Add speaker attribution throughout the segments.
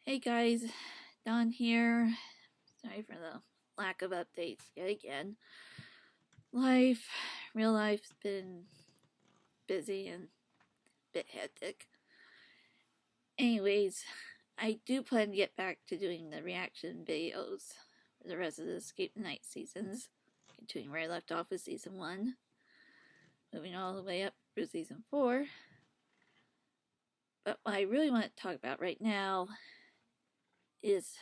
Speaker 1: Hey guys, Dawn here. Sorry for the lack of updates yet again. Real life's been busy and a bit hectic. Anyways, I do plan to get back to doing the reaction videos for the rest of the Escape the Night seasons, continuing where I left off with season 1, moving all the way up through season 4. But what I really want to talk about right now is,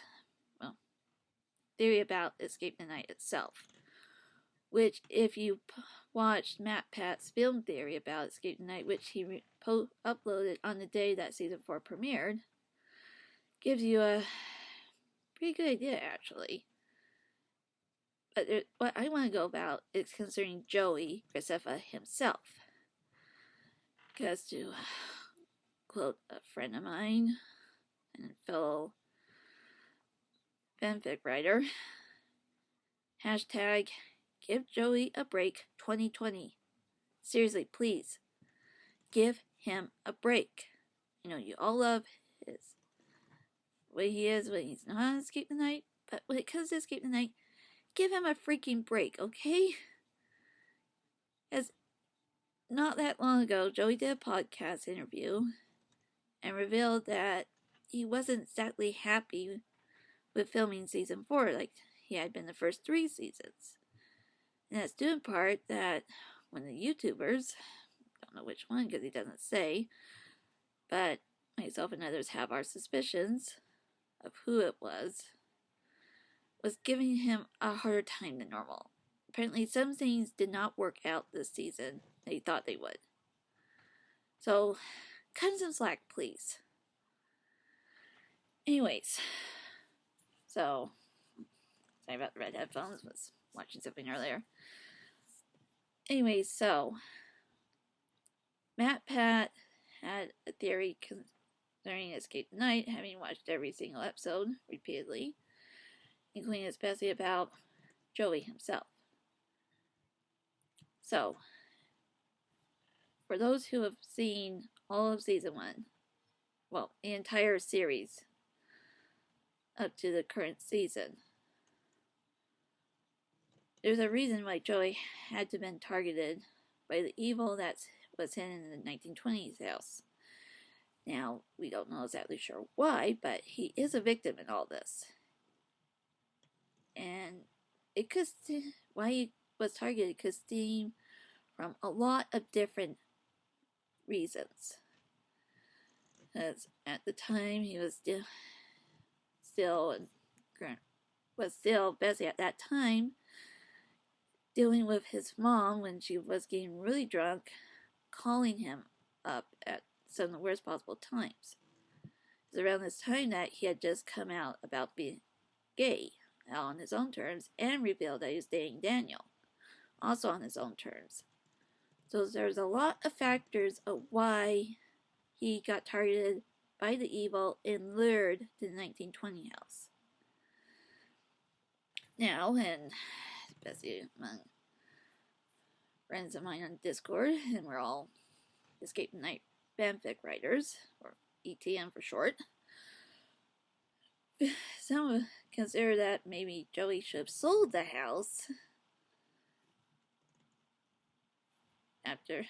Speaker 1: theory about Escape the Night itself. Which, if you watched MatPat's film theory about Escape the Night, which he uploaded on the day that season 4 premiered, gives you a pretty good idea, actually. But what I want to go about is concerning Joey Graceffa himself. Because to quote a friend of mine and fellow fanfic writer, hashtag give Joey a break 2020. Seriously, please. Give him a break. You know, you all love his way he is when he's not on Escape the Night, but when it comes to Escape the Night, give him a freaking break, okay? As not that long ago, Joey did a podcast interview and revealed that he wasn't exactly happy with filming season 4 like he had been the first 3 seasons. And that's due in part that when the YouTubers, don't know which one because he doesn't say, but myself and others have our suspicions of who it was giving him a harder time than normal. Apparently some things did not work out this season that he thought they would. So, cut him some slack, please. Anyways, so, sorry about the red headphones, was watching something earlier. Anyways, so, MatPat had a theory concerning Escape the Night, having watched every single episode repeatedly, including especially about Joey himself. So, for those who have seen all of season 1, well, the entire series up to the current season, there's a reason why Joey had to have been targeted by the evil that was hidden in the 1920s house. Now, we don't know exactly sure why, but he is a victim in all this. And it could why he was targeted could stem from a lot of different reasons. Because at the time he was still busy at that time dealing with his mom when she was getting really drunk, calling him up at some of the worst possible times. It was around this time that he had just come out about being gay, on his own terms, and revealed that he was dating Daniel, also on his own terms. So there's a lot of factors of why he got targeted by the evil and lured to the 1920 house. Now, and especially among friends of mine on Discord, and we're all Escape the Night fanfic writers, or ETM for short, some consider that maybe Joey should have sold the house after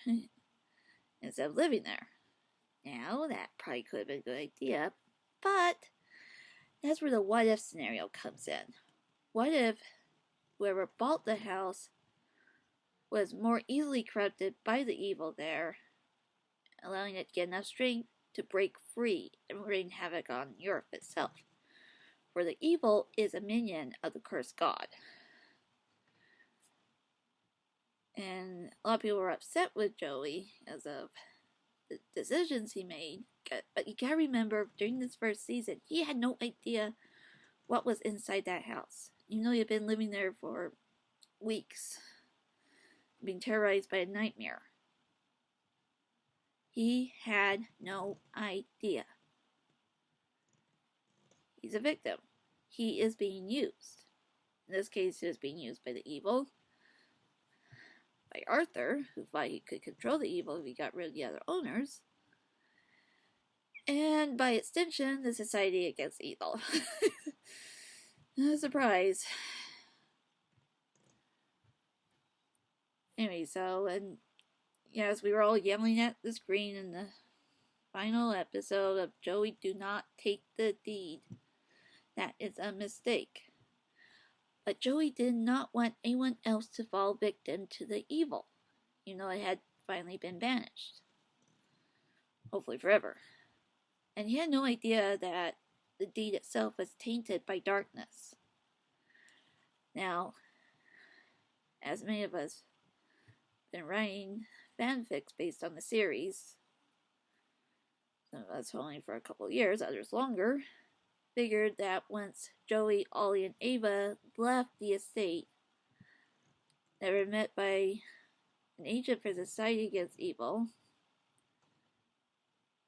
Speaker 1: instead of living there. Now, that probably could have been a good idea, but that's where the what if scenario comes in. What if whoever bought the house was more easily corrupted by the evil there, allowing it to get enough strength to break free and wreak havoc on Europe itself? For the evil is a minion of the cursed god. And a lot of people were upset with Joey as of the decisions he made. But you gotta remember, during this first season, he had no idea what was inside that house. Even though he had been living there for weeks, being terrorized by a nightmare. He had no idea. He's a victim. He is being used. In this case, he was being used by the evil. By Arthur, who thought he could control the evil if he got rid of the other owners. and by extension, the Society Against Evil. Surprise. Anyway, so, and yes, we were all yelling at the screen in the final episode of Joey, do not take the deed. That is a mistake. But Joey did not want anyone else to fall victim to the evil, even though it had finally been banished. Hopefully forever. And he had no idea that the deed itself was tainted by darkness. Now, as many of us have been writing fanfics based on the series, some of us only for a couple of years, others longer, figured that once Joey, Ollie, and Ava left the estate, they were met by an agent for the Society Against Evil,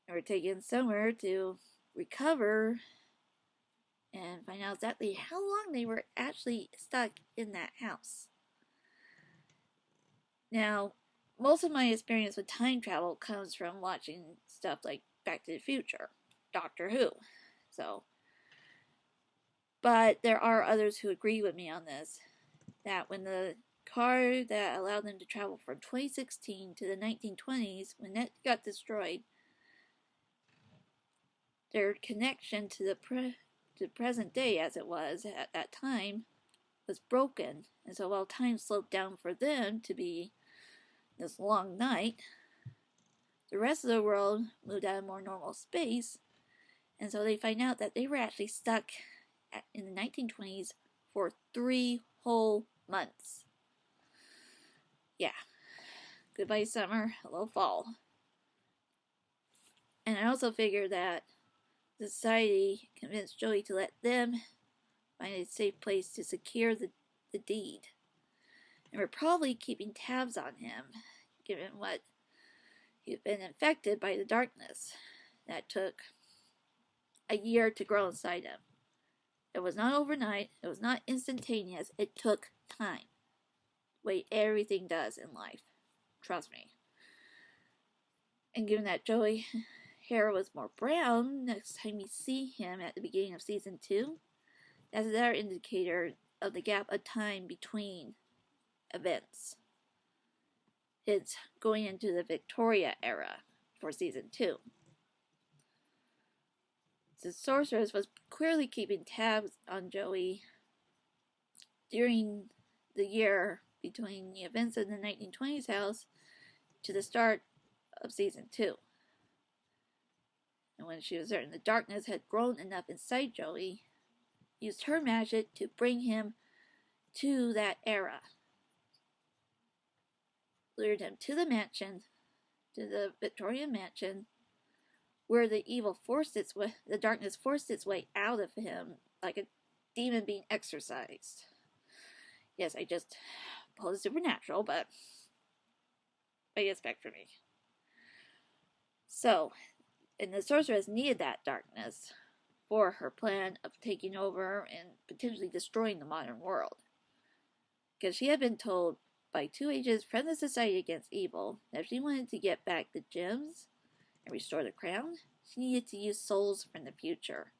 Speaker 1: and were taken somewhere to recover and find out exactly how long they were actually stuck in that house. Now, most of my experience with time travel comes from watching stuff like Back to the Future, Doctor Who. But there are others who agree with me on this, that when the car that allowed them to travel from 2016 to the 1920s, when that got destroyed, their connection to the present day as it was at that time was broken. And so while time slowed down for them to be this long night, the rest of the world moved at a more normal space, and so they find out that they were actually stuck in the 1920s for 3 whole months. Yeah. Goodbye summer, hello fall. And I also figured that the society convinced Joey to let them find a safe place to secure the deed. And we're probably keeping tabs on him, given what he'd been infected by the darkness that took a year to grow inside him. It was not overnight, it was not instantaneous, it took time. The way everything does in life. Trust me. And given that Joey's hair was more brown next time we see him at the beginning of season 2, that's another indicator of the gap of time between events. It's going into the Victoria era for season 2. The sorceress was clearly keeping tabs on Joey during the year between the events in the 1920s house to the start of season 2. And when she was certain the darkness had grown enough inside Joey, used her magic to bring him to that era. Lured him to the mansion, to the Victorian mansion, where the darkness forced its way out of him like a demon being exorcised. Yes, I just pulled a supernatural, but what do you expect from me? So, and the sorceress needed that darkness for her plan of taking over and potentially destroying the modern world. Because she had been told by 2 agents from the Society Against Evil that if she wanted to get back the gems and restore the crown, she needed to use souls from the future.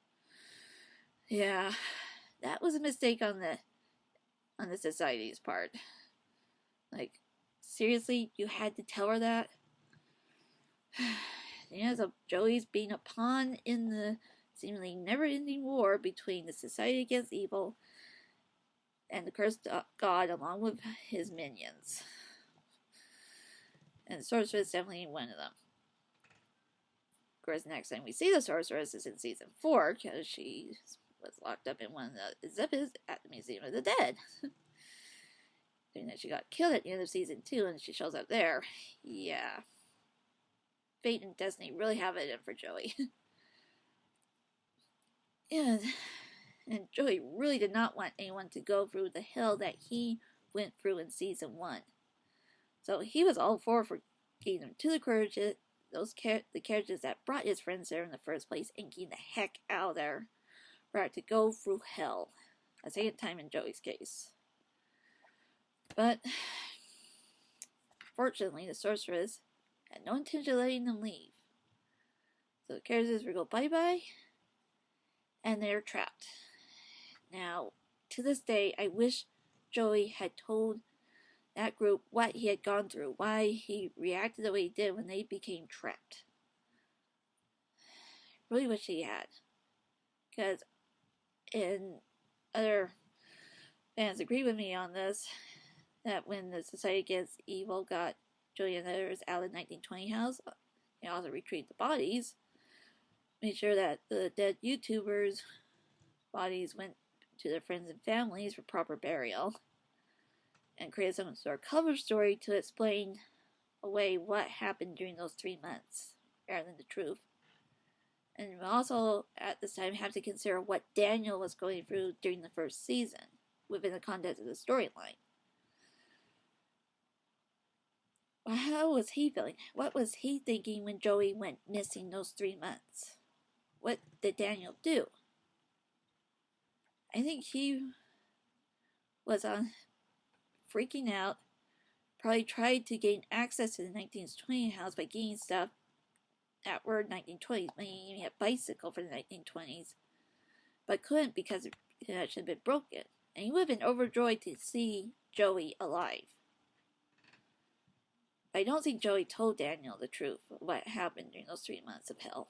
Speaker 1: Yeah, that was a mistake on the Society's part. Like, seriously, you had to tell her that? Yeah, so Joey's being a pawn in the seemingly never-ending war between the Society Against Evil and the cursed god along with his minions. And the sorceress is definitely one of them. Of course, the next time we see the sorceress is in season 4, because she was locked up in one of the exhibits at the Museum of the Dead. And that she got killed at the end of season 2, and she shows up there. Yeah. Fate and destiny really have it in for Joey. And Joey really did not want anyone to go through the hell that he went through in season 1. So he was all for getting them to the carriages that brought his friends there in the first place and getting the heck out of there rather to go through hell. A second time in Joey's case. But fortunately, the sorceress had no intention of letting them leave. So the characters will go bye-bye, and they're trapped. Now, to this day, I wish Joey had told that group what he had gone through, why he reacted the way he did when they became trapped. Really wish he had. Because, and other fans agree with me on this, that when the Society Against Evil got Joey and others out of the 1920 house, they also retrieved the bodies, made sure that the dead YouTubers' bodies went to their friends and families for proper burial, and created some sort of cover story to explain away what happened during those 3 months, rather than the truth. And we also, at this time, have to consider what Daniel was going through during the first season, within the context of the storyline. How was he feeling? What was he thinking when Joey went missing those 3 months? What did Daniel do? I think he was freaking out, probably tried to gain access to the 1920 house by getting stuff that were 1920s, meaning he had a bicycle for the 1920s, but couldn't because it had been broken. And he would have been overjoyed to see Joey alive. But I don't think Joey told Daniel the truth of what happened during those 3 months of hell.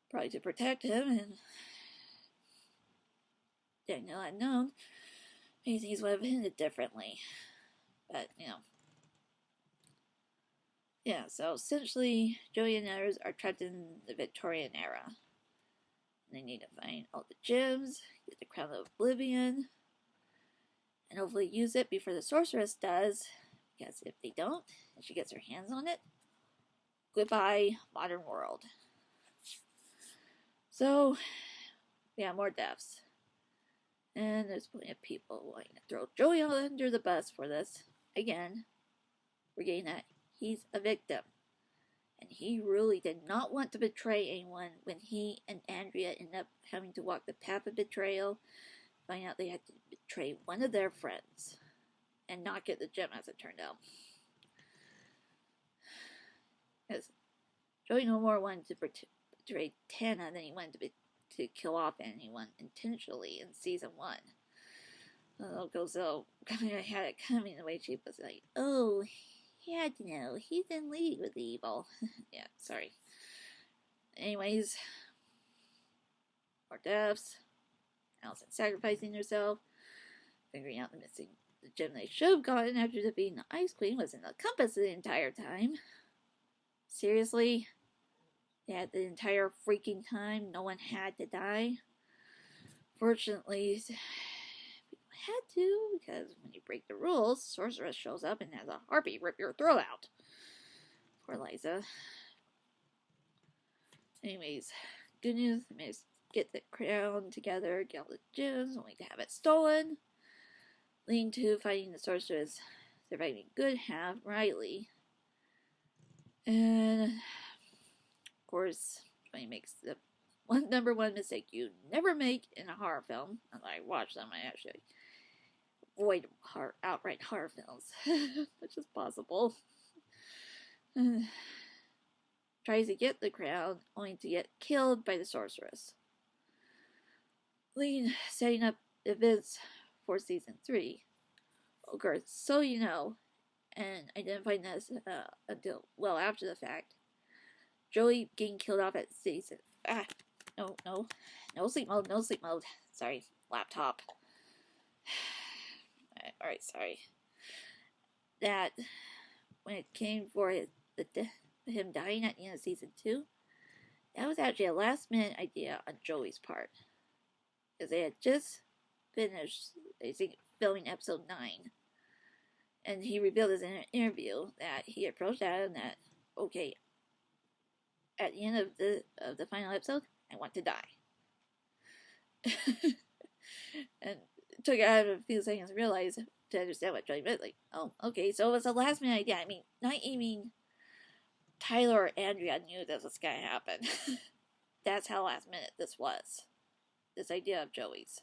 Speaker 1: Probably to protect him, and Daniel had known. Maybe things would have ended differently. But, yeah, so essentially, Joey and others are trapped in the Victorian era. They need to find all the gems, get the Crown of Oblivion, and hopefully use it before the sorceress does, because if they don't, and she gets her hands on it, goodbye, modern world. So, we have more deaths. And there's plenty of people wanting to throw Joey under the bus for this. Again, we're getting that he's a victim. And he really did not want to betray anyone when he and Andrea ended up having to walk the path of betrayal, find out they had to betray one of their friends, and not get the gem as it turned out. Because Joey no more wanted to betray Tana than he wanted to kill off anyone intentionally in season 1. Gozelle kind of had it coming the way she was like, oh, he had to know. He's in league with the evil. Yeah, sorry. Anyways, more deaths. Allison sacrificing herself. Figuring out the gem they should have gotten after defeating the Ice Queen was in the compass the entire time. Seriously? Yeah, the entire freaking time, no one had to die. Fortunately, people had to, because when you break the rules, Sorceress shows up and has a harpy rip your throat out. Poor Liza. Anyways, good news, they managed to get the crown together, get all the gems, only to have it stolen. Leading to fighting the Sorceress, surviving good half, Riley. And of course, Joey makes the number one mistake you never make in a horror film. As I watch them, I actually avoid outright horror films, which is possible. Tries to get the crown, only to get killed by the Sorceress. Lean setting up events for season 3. Of course, so you know, and I didn't find this until well after the fact, Joey getting killed off at season... No sleep mode. Sorry, laptop. Alright, sorry. That, when it came for him dying at the end of season 2, that was actually a last minute idea on Joey's part. Because they had just finished, I think, filming episode 9. And he revealed in an interview that he approached Adam that, okay, at the end of the final episode, I want to die. And it took Adam a few seconds to realize, to understand what Joey meant. Like, oh, okay, so it was a last minute idea. I mean, not even Tyler or Andrea knew this was going to happen. That's how last minute this was. This idea of Joey's.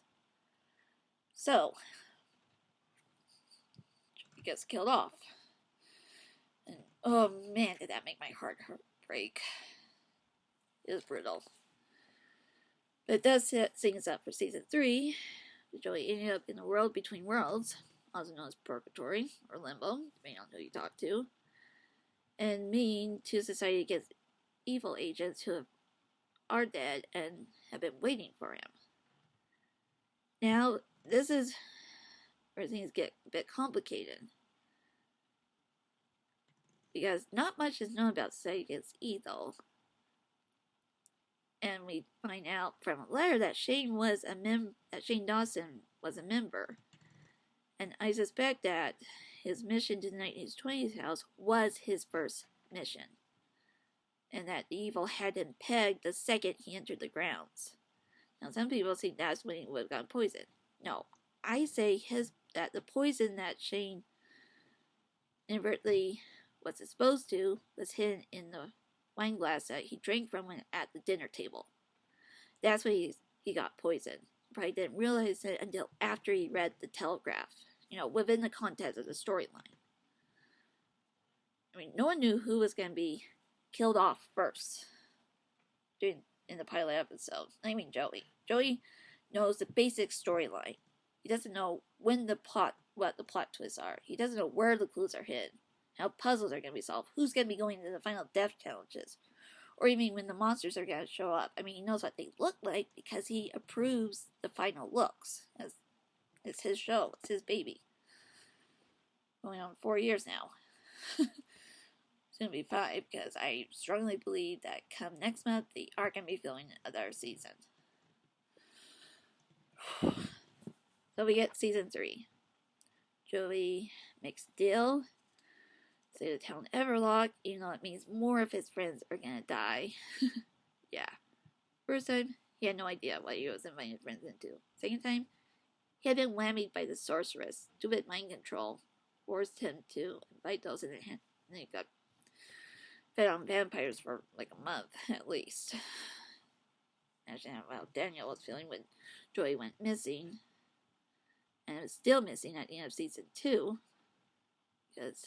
Speaker 1: So, Joey gets killed off. And, oh man, did that make my heart break. It was brutal. But it does set things up for season 3. Joey ended up in the world between worlds, also known as Purgatory or Limbo, depending on who you talk to, and mean to society against evil agents who are dead and have been waiting for him. Now, this is where things get a bit complicated, because not much is known about society against evil. And we find out from a letter that Shane Dawson was a member. And I suspect that his mission to the 1920s house was his first mission. And that the evil had him pegged the second he entered the grounds. Now some people think that's when he would have gotten poisoned. No, I say that the poison that Shane inadvertently was exposed to was hidden in the wine glass that he drank from when at the dinner table. That's when he got poisoned. Probably didn't realize it until after he read the Telegraph, within the context of the storyline. I mean, no one knew who was going to be killed off first in the pilot episode. I mean, Joey. Joey knows the basic storyline. He doesn't know what the plot twists are. He doesn't know where the clues are hidden, how puzzles are going to be solved, who's going to be going to the final death challenges, or even when the monsters are going to show up. I mean, he knows what they look like because he approves the final looks. It's his show. It's his baby. Going on 4 years now. It's going to be 5 because I strongly believe that come next month, they are going to be filming another season. So we get season 3. Joey makes a deal. Say the town Everlock, even though it means more of his friends are gonna die. Yeah. First time, he had no idea what he was inviting his friends into. Second time, he had been whammied by the sorceress. Stupid mind control forced him to invite those in, and he got fed on vampires for like a month, at least. Imagine how Daniel was feeling when Joey went missing. And it was still missing at the end of season 2. Because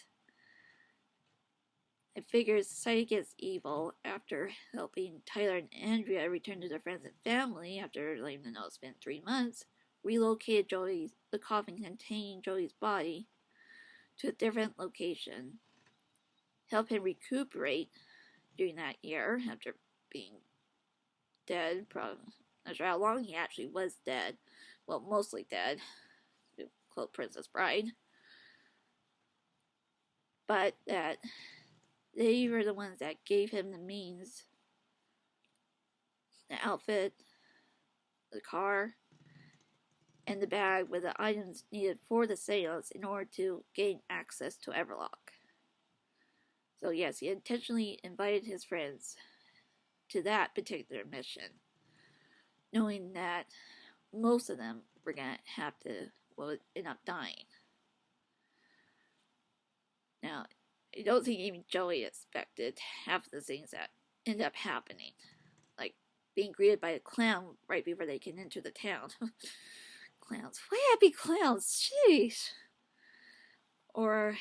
Speaker 1: it figures society gets evil after helping Tyler and Andrea return to their friends and family after letting them know it's been 3 months, relocated the coffin containing Joey's body to a different location, help him recuperate during that year after being dead. Probably not sure how long he actually was dead. Well, mostly dead. To quote Princess Bride. But that they were the ones that gave him the means, the outfit, the car, and the bag with the items needed for the seance in order to gain access to Everlock. So yes, he intentionally invited his friends to that particular mission, knowing that most of them were going to have to, end up dying. Now, I don't think even Joey expected half of the things that end up happening. Like being greeted by a clown right before they can enter the town. Clowns. Why happy clowns? Jeez. Or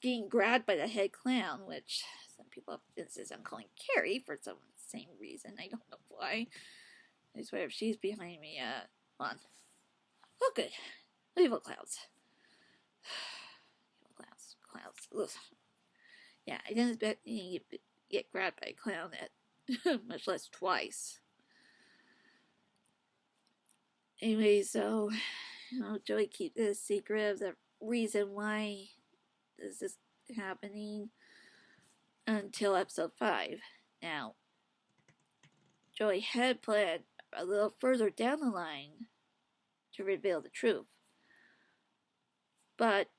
Speaker 1: getting grabbed by the head clown, which some people insist on calling Carrie for some same reason. I don't know why. I swear if she's behind me, hold on. Oh, good. Evil clowns. Clowns. Ugh. Yeah, I didn't expect to get grabbed by a clown much less twice. Anyway, so, Joey keeps this secret of the reason why this is happening until episode 5. Now, Joey had planned a little further down the line to reveal the truth. But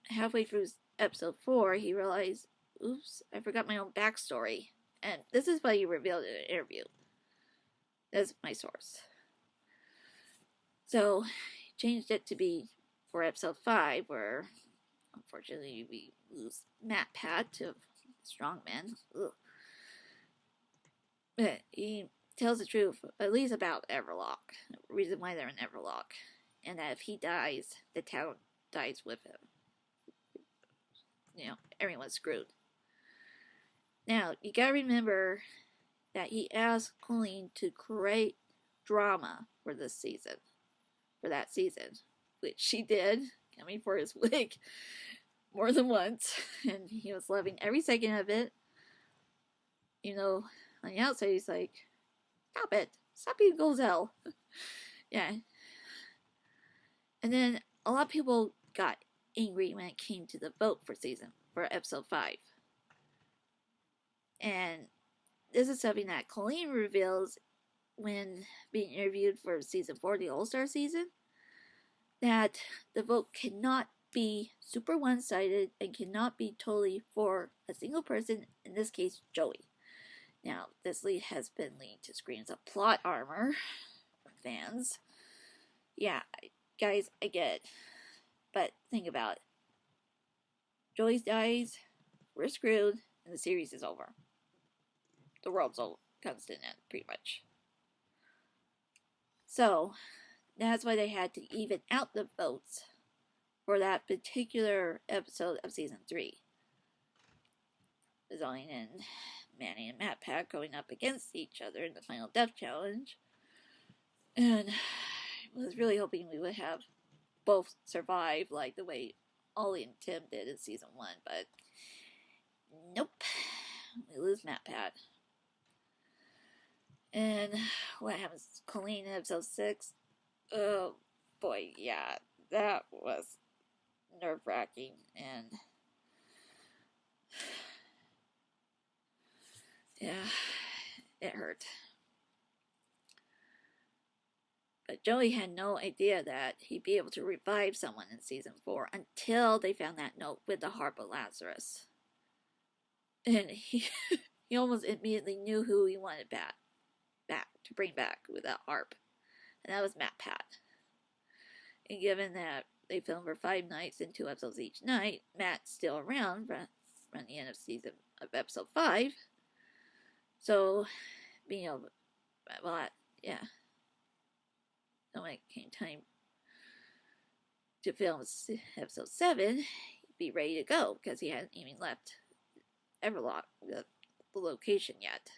Speaker 1: halfway through episode 4, he realized, oops, I forgot my own backstory. And this is what he revealed in an interview. That's my source. So, he changed it to be for episode 5, where, unfortunately, we lose MatPat to Strongman. Ugh. But he tells the truth, at least about Everlock. The reason why they're in Everlock. And that if he dies, the town dies with him. Everyone's screwed. Now, you gotta remember that he asked Colleen to create drama for this season, for that season, which she did, coming for his wig more than once, and he was loving every second of it. You know, on the outside, he's like, stop it, stop being Gozelle. Yeah. And then a lot of people got angry when it came to the vote for episode 5. And this is something that Colleen reveals when being interviewed for season 4, the All-Star season, that the vote cannot be super one-sided and cannot be totally for a single person, in this case, Joey. Now, this lead has been leading to screams of plot armor from fans. Yeah, guys, I get it. But think about it. Joey dies, we're screwed, and the series is over. The world's all comes to an end, pretty much. So, that's why they had to even out the votes for that particular episode of season 3. Resulting in Manny and MatPat going up against each other in the final death challenge. And I was really hoping we would have both survive like the way Ollie and Tim did in season 1, but nope. We lose MatPat. And what happens to Colleen in episode 6? Oh boy, yeah, that was nerve-wracking, and yeah, it hurt. But Joey had no idea that he'd be able to revive someone in season 4 until they found that note with the harp of Lazarus. And he almost immediately knew who he wanted back to bring back with that harp. And that was MatPat. And given that they filmed for 5 nights and 2 episodes each night, Matt's still around from the end of episode 5. So, being able, well, yeah. So when it came time to film episode 7, he'd be ready to go because he hadn't even left Everlock, the location yet.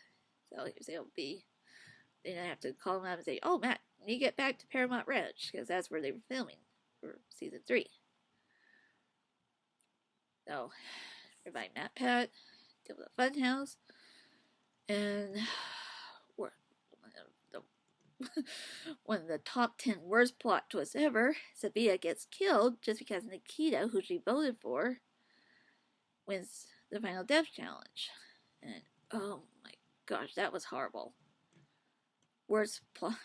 Speaker 1: So he was able to be. They didn't have to call him up and say, "Oh, Matt, you need to get back to Paramount Ranch," because that's where they were filming for season 3. So, revive MatPat, deal with the Funhouse, and one of the top 10 worst plot twists ever, Savia gets killed just because Nikita, who she voted for, wins the final death challenge. And oh my gosh, that was horrible. Worst plot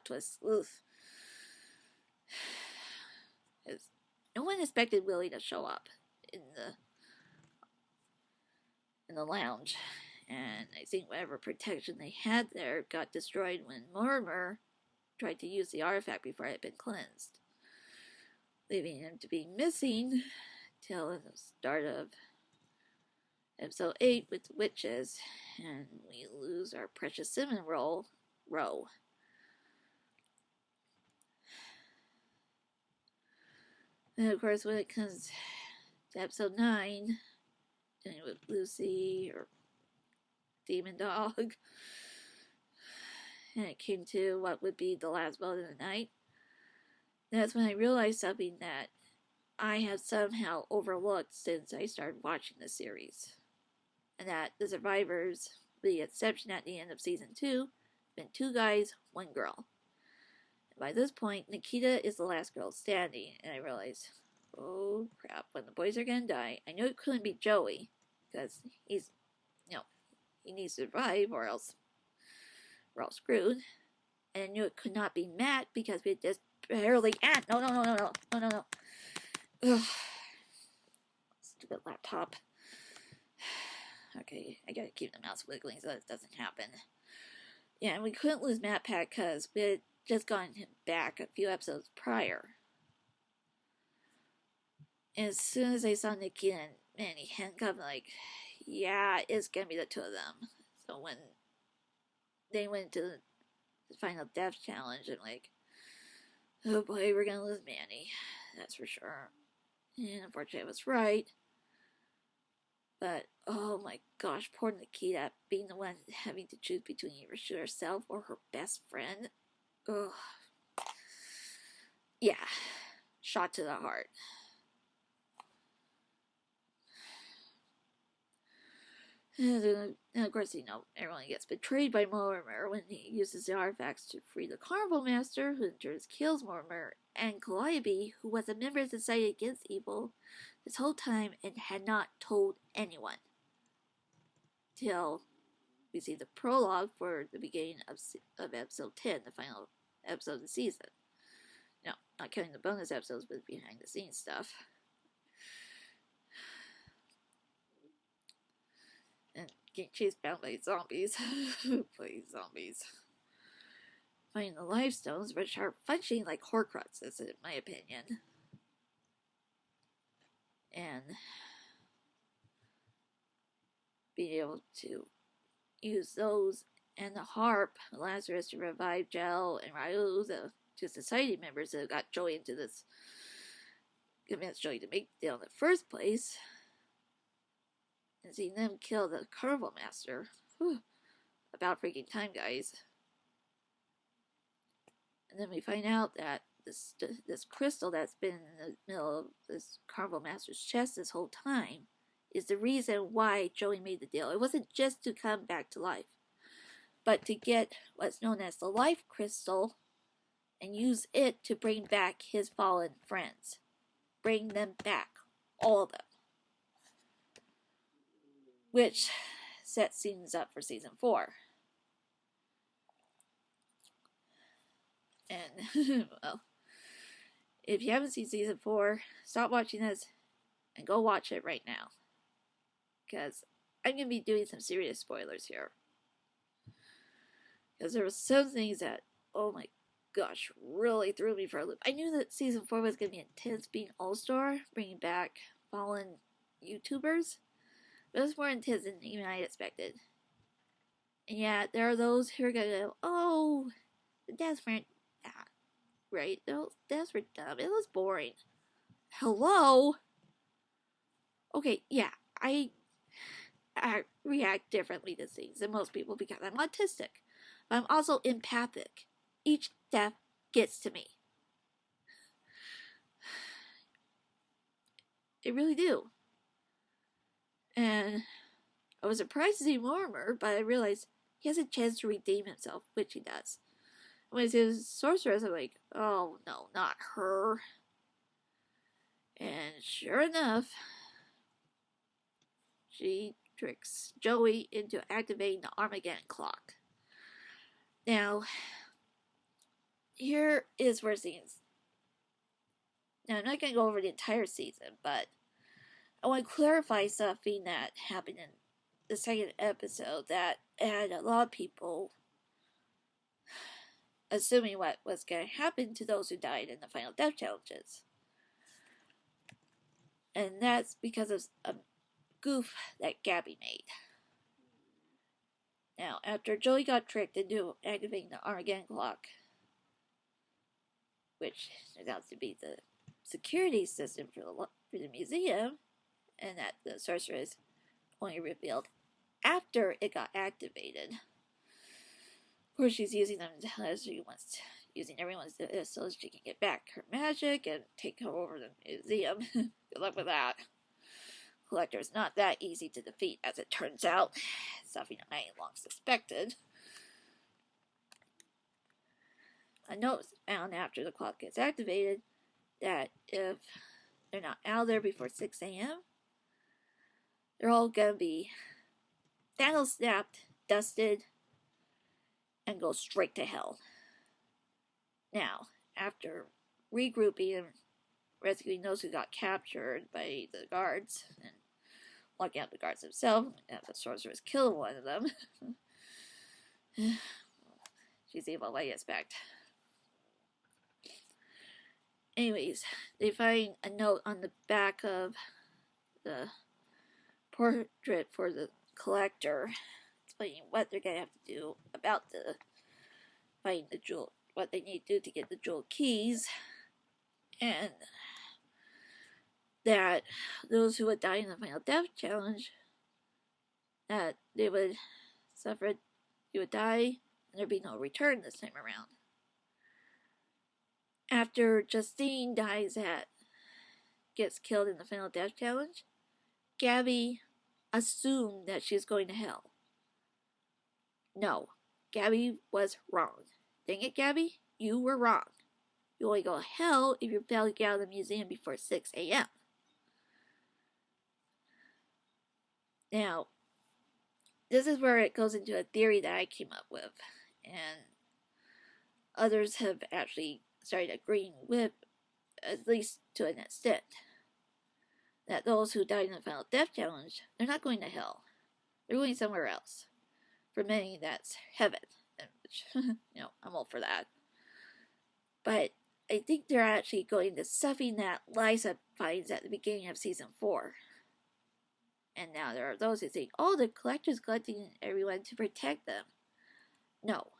Speaker 1: twist. Oof. No one expected Willie to show up in the lounge. And I think whatever protection they had there got destroyed when Mortimer tried to use the artifact before it had been cleansed, leaving him to be missing till the start of episode 8 with the witches, and we lose our precious cinnamon roll, Row. And of course, when it comes to episode 9, dealing with Lucy or Demon Dog, and it came to what would be the last vote of the night, that's when I realized something that I have somehow overlooked since I started watching the series. And that the survivors, with the exception at the end of season 2, been 2 guys, 1 girl. And by this point, Nikita is the last girl standing, and I realized, oh crap, when the boys are gonna die, I knew it couldn't be Joey, because he's, he needs to survive or else we're all screwed. And I knew it could not be Matt because we just barely No. Ugh. Stupid laptop. Okay, I gotta keep the mouse wiggling so that doesn't happen. Yeah, and we couldn't lose MatPat because we had just gotten him back a few episodes prior. And as soon as I saw Nikki and Manny handcuffed, I'm like, yeah, it's gonna be the 2 of them. So when they went to the final death challenge, I'm like, oh boy, we're gonna lose Manny. That's for sure. And unfortunately, I was right. But Oh my gosh, poor Nikita being the one having to choose between either herself or her best friend. Ugh. Yeah, shot to the heart. And of course, everyone gets betrayed by Mortimer when he uses the artifacts to free the Carnival Master, who in turn kills Mortimer, and Calliope, who was a member of the Society Against Evil this whole time and had not told anyone. Till we see the prologue for the beginning of episode 10, the final episode of the season. No, not counting the bonus episodes, but behind the scenes stuff. And getting chased down by zombies. Please, zombies. Finding the life stones, which are functioning like Horcruxes, in my opinion. And being able to use those and the harp, Lazarus to revive Gel and Ryu, the two society members that got Joey into this, convinced Joey to make the deal in the first place, and seeing them kill the Carnival Master. Whew. About freaking time, guys. And then we find out that this crystal that's been in the middle of this Carnival Master's chest this whole time is the reason why Joey made the deal. It wasn't just to come back to life, but to get what's known as the life crystal and use it to bring back his fallen friends. Bring them back. All of them. Which sets things up for season 4. And, well, if you haven't seen season 4, stop watching this and go watch it right now. Because I'm going to be doing some serious spoilers here. Because there were some things that, oh my gosh, really threw me for a loop. I knew that season 4 was going to be intense, being All-Star, bringing back fallen YouTubers. But it was more intense than even I expected. And yeah, there are those who are going to go, oh, the deaths weren't that, right? Those deaths were dumb. It was boring. Hello? Okay, yeah, I react differently to things than most people because I'm autistic. But I'm also empathic. Each death gets to me. It really do. And I was surprised to see Mortimer, but I realized he has a chance to redeem himself, which he does. When he sees Sorceress, I'm like, oh no, not her. And sure enough, she tricks Joey into activating the Armageddon clock. Now, here is where things. Now, I'm not going to go over the entire season, but I want to clarify something that happened in the second episode that had a lot of people assuming what was going to happen to those who died in the final death challenges. And that's because of a goof that Gabby made. Now, after Joey got tricked into activating the Armageddon clock, which turns out to be the security system for the museum, and that the sorceress only revealed after it got activated. Of course, she's using them as she wants, using everyone's so she can get back her magic and take over the museum. Good luck with that. Collector is not that easy to defeat, as it turns out. Something I long suspected. A note is found after the clock gets activated that if they're not out of there before 6 a.m., they're all gonna be Thanos snapped, dusted, and go straight to hell. Now, after regrouping and rescuing those who got captured by the guards and locking out the guards themselves, and the sorceress killed one of them, she's evil, I expect. Anyways, they find a note on the back of the portrait for the collector explaining what they're going to have to do about finding the jewel, what they need to do to get the jewel keys, and that those who would die in the final death challenge that they would suffer, he would die, and there'd be no return this time around. After Justine dies gets killed in the final death challenge, Gabby assumed that she's going to hell. No, Gabby was wrong. Dang it, Gabby, you were wrong. You only go to hell if you fail to get out of the museum before 6 a.m. Now, this is where it goes into a theory that I came up with, and others have actually started agreeing with, at least to an extent, that those who died in the final death challenge, they're not going to hell. They're going somewhere else. For many, that's heaven, which, I'm all for that. But I think they're actually going to something that Liza finds at the beginning of season 4. And now there are those who think, oh, the collector's collecting everyone to protect them. No.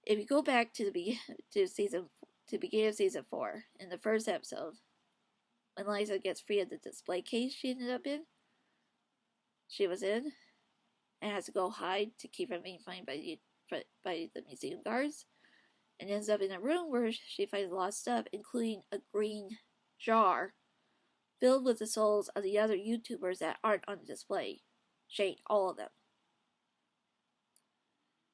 Speaker 1: If you go back to the beginning of season 4, in the first episode, when Liza gets free of the display case she was in, and has to go hide to keep from being found by the museum guards, and ends up in a room where she finds a lot of stuff, including a green jar filled with the souls of the other YouTubers that aren't on display. She ate all of them.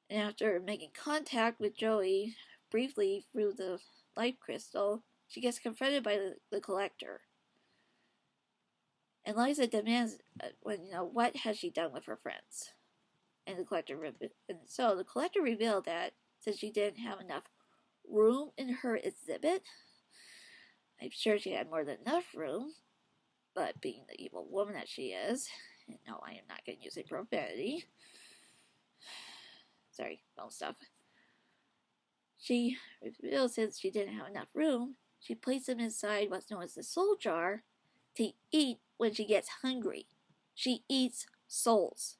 Speaker 1: And after making contact with Joey briefly through the life crystal, she gets confronted by the collector. And Liza demands, what has she done with her friends? And the collector revealed that since she didn't have enough room in her exhibit, I'm sure she had more than enough room, but being the evil woman that she is, and no, I am not going to use a profanity. Sorry, wrong stuff. She revealed since she didn't have enough room, she placed them inside what's known as the soul jar to eat when she gets hungry. She eats souls.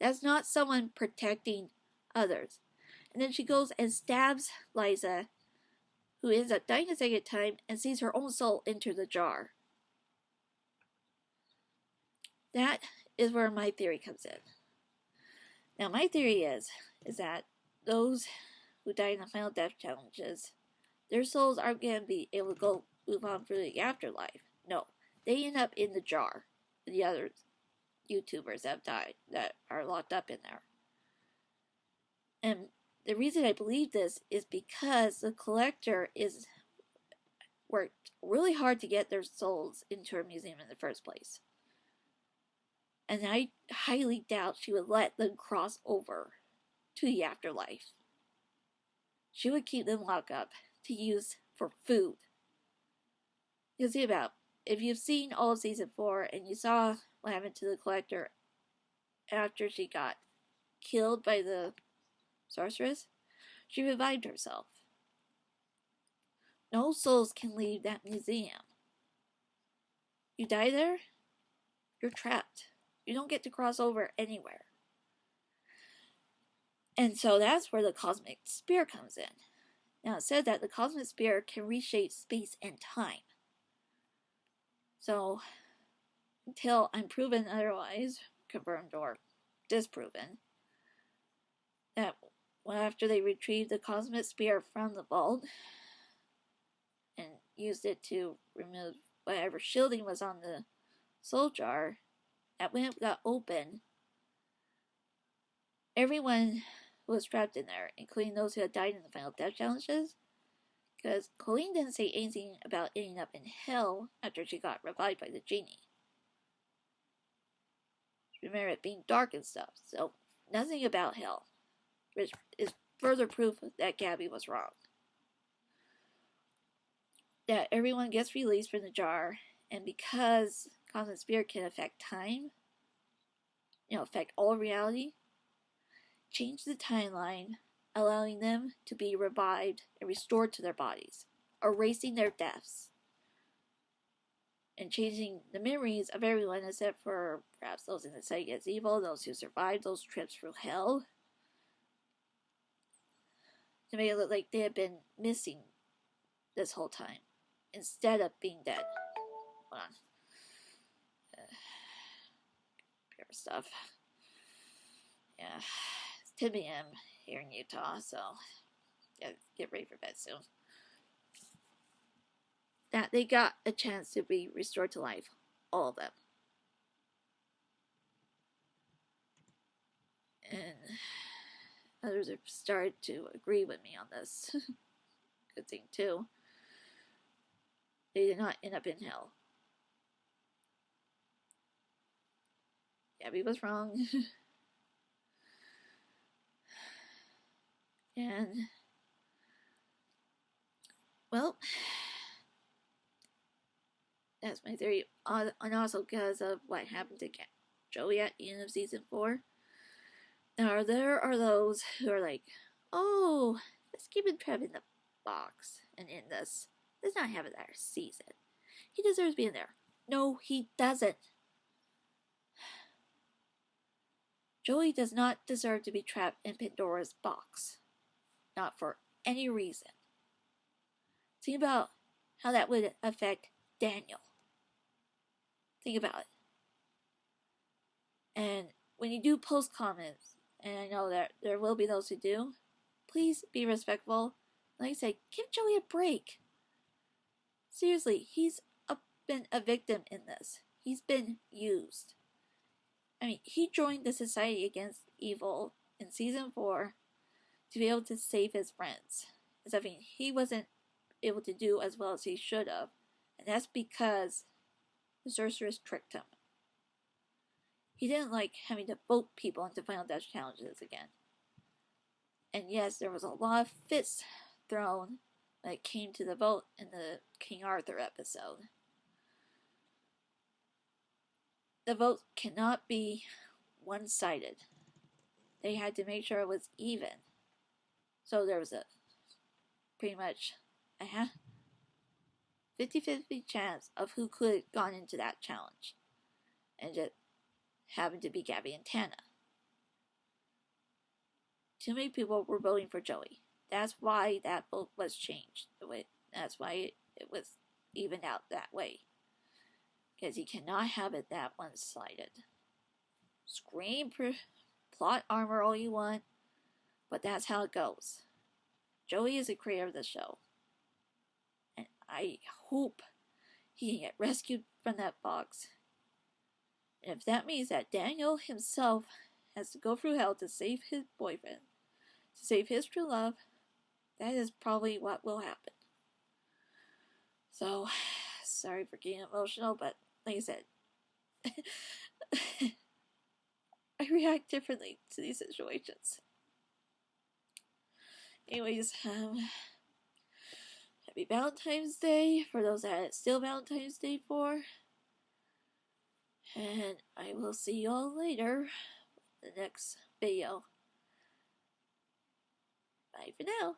Speaker 1: That's not someone protecting others. And then she goes and stabs Liza, who ends up dying a second time and sees her own soul enter the jar. That is where my theory comes in. Now, my theory is that those who die in the final death challenges, their souls aren't going to be able to move on through the afterlife. No, they end up in the jar. The other YouTubers that have died, that are locked up in there. And the reason I believe this is because the collector worked really hard to get their souls into her museum in the first place. And I highly doubt she would let them cross over to the afterlife. She would keep them locked up to use for food. You see about, if you've seen all of season 4 and you saw what happened to the collector after she got killed by the sorceress, she revived herself. No souls can leave that museum. You die there, you're trapped. You don't get to cross over anywhere. And so that's where the cosmic spear comes in. Now it said that the cosmic spear can reshape space and time. So, until I'm proven otherwise, confirmed or disproven, that after they retrieved the cosmic spear from the vault and used it to remove whatever shielding was on the soul jar, that when it got open, everyone who was trapped in there, including those who had died in the final death challenges, because Colleen didn't say anything about ending up in hell after she got revived by the genie. Remember it being dark and stuff, so nothing about hell, which is further proof that Gabby was wrong. That everyone gets released from the jar, and because Cosmic Spirit can affect time, affect all reality, change the timeline, allowing them to be revived and restored to their bodies, erasing their deaths, and changing the memories of everyone except for perhaps those in the site as evil, those who survived those trips through hell, to make it look like they had been missing this whole time, instead of being dead. Hold on. stuff. Yeah, it's 10 p.m. here in Utah, so yeah, get ready for bed soon. That they got a chance to be restored to life, all of them. And others have started to agree with me on this. Good thing, too. They did not end up in hell. Gabby was wrong. And, well, that's my theory. And also because of what happened to Joey at the end of season 4. Now, there are those who are like, oh, let's keep Trev in the box and in this. Let's not have it our season. He deserves being there. No, he doesn't. Joey does not deserve to be trapped in Pandora's box. Not for any reason. Think about how that would affect Daniel. Think about it. And when you do post comments, and I know that there will be those who do, please be respectful. Like I said, give Joey a break. Seriously, he's been a victim in this. He's been used. I mean, he joined the Society Against Evil in season 4 to be able to save his friends. Something he wasn't able to do as well as he should have. And that's because the sorceress tricked him. He didn't like having to vote people into Final Death challenges again. And yes, there was a lot of fists thrown when it came to the vote in the King Arthur episode. The vote cannot be one-sided. They had to make sure it was even. So there was a pretty much a 50-50 chance of who could have gone into that challenge. And it happened to be Gabby and Tana. Too many people were voting for Joey. That's why that vote was changed. That's why it was evened out that way. Because you cannot have it that one-sided. Scream plot armor all you want, but that's how it goes. Joey is the creator of the show. And I hope he can get rescued from that box. And if that means that Daniel himself has to go through hell to save his boyfriend, to save his true love, that is probably what will happen. So, sorry for getting emotional, but like I said, I react differently to these situations. Anyways, happy Valentine's Day for those that it's still Valentine's Day for. And I will see you all later in the next video. Bye for now.